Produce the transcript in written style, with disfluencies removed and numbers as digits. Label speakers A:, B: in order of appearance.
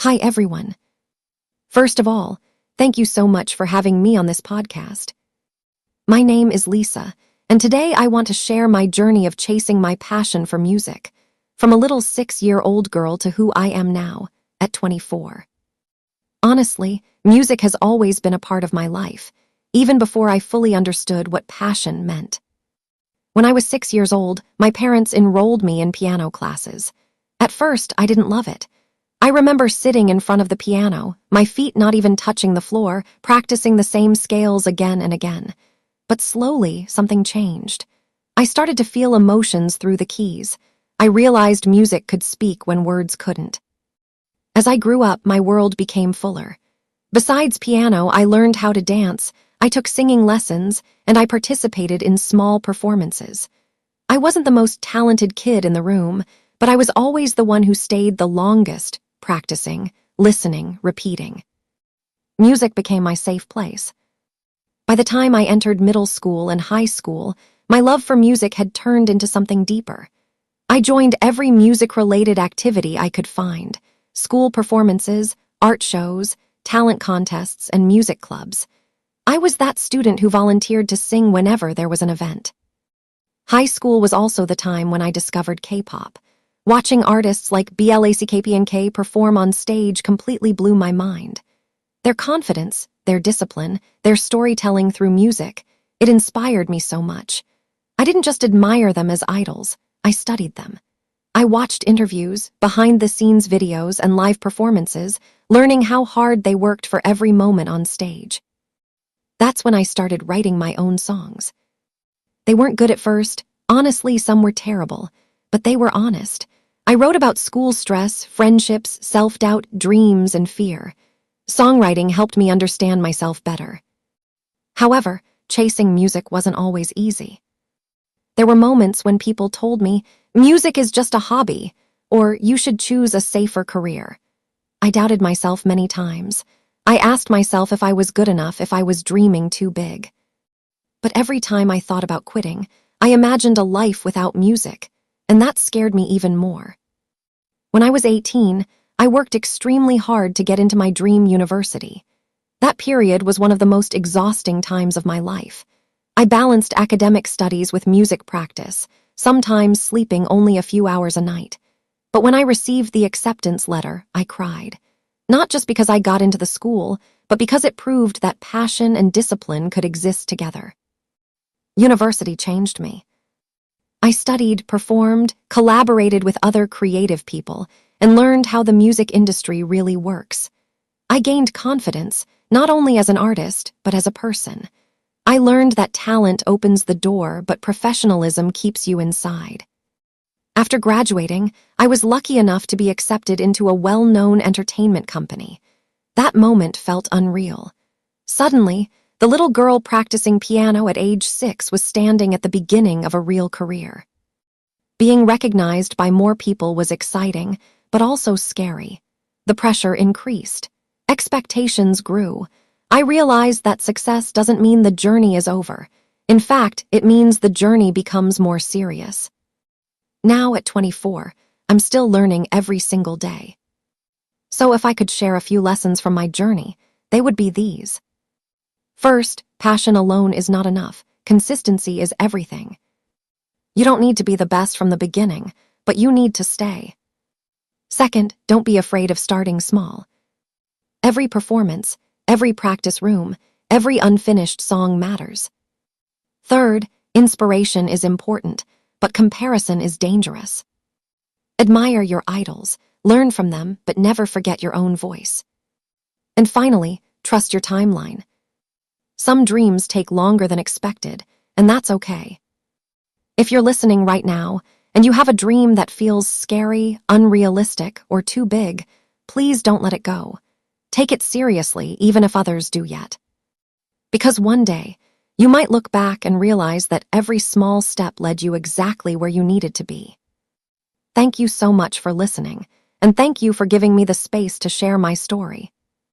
A: Hi, everyone. First of all, thank you so much for having me on this podcast. My name is Lisa, and today I want to share my journey of chasing my passion for music, from a little 6-year-old girl to who I am now, at 24. Honestly, music has always been a part of my life, even before I fully understood what passion meant. When I was 6 years old, my parents enrolled me in piano classes. At first, I didn't love it. I remember sitting in front of the piano, my feet not even touching the floor, practicing the same scales again and again. But slowly, something changed. I started to feel emotions through the keys. I realized music could speak when words couldn't. As I grew up, my world became fuller. Besides piano, I learned how to dance, I took singing lessons, and I participated in small performances. I wasn't the most talented kid in the room, but I was always the one who stayed the longest, practicing, listening, repeating. Music became my safe place. By the time I entered middle school and high school, my love for music had turned into something deeper. I joined every music-related activity I could find: school performances, art shows, talent contests, and music clubs. I was that student who volunteered to sing whenever there was an event. High school was also the time when I discovered K-pop. Watching artists like BLACKPNK perform on stage completely blew my mind. Their confidence, their discipline, their storytelling through music, it inspired me so much. I didn't just admire them as idols, I studied them. I watched interviews, behind-the-scenes videos, and live performances, learning how hard they worked for every moment on stage. That's when I started writing my own songs. They weren't good at first. Honestly, some were terrible, but they were honest. I wrote about school stress, friendships, self-doubt, dreams, and fear. Songwriting helped me understand myself better. However, chasing music wasn't always easy. There were moments when people told me, music is just a hobby, or you should choose a safer career. I doubted myself many times. I asked myself if I was good enough, if I was dreaming too big. But every time I thought about quitting, I imagined a life without music, and that scared me even more. When I was 18, I worked extremely hard to get into my dream university. That period was one of the most exhausting times of my life. I balanced academic studies with music practice, sometimes sleeping only a few hours a night. But when I received the acceptance letter, I cried. Not just because I got into the school, but because it proved that passion and discipline could exist together. University changed me. I studied, performed, collaborated with other creative people, and learned how the music industry really works. I gained confidence, not only as an artist, but as a person. I learned that talent opens the door, but professionalism keeps you inside. After graduating, I was lucky enough to be accepted into a well-known entertainment company. That moment felt unreal. Suddenly, the little girl practicing piano at age 6 was standing at the beginning of a real career. Being recognized by more people was exciting, but also scary. The pressure increased. Expectations grew. I realized that success doesn't mean the journey is over. In fact, it means the journey becomes more serious. Now, at 24, I'm still learning every single day. So if I could share a few lessons from my journey, they would be these. First, passion alone is not enough. Consistency is everything. You don't need to be the best from the beginning, but you need to stay. Second, don't be afraid of starting small. Every performance, every practice room, every unfinished song matters. Third, inspiration is important, but comparison is dangerous. Admire your idols, learn from them, but never forget your own voice. And finally, trust your timeline. Some dreams take longer than expected, and that's okay. If you're listening right now, and you have a dream that feels scary, unrealistic, or too big, please don't let it go. Take it seriously, even if others do yet. Because one day, you might look back and realize that every small step led you exactly where you needed to be. Thank you so much for listening, and thank you for giving me the space to share my story.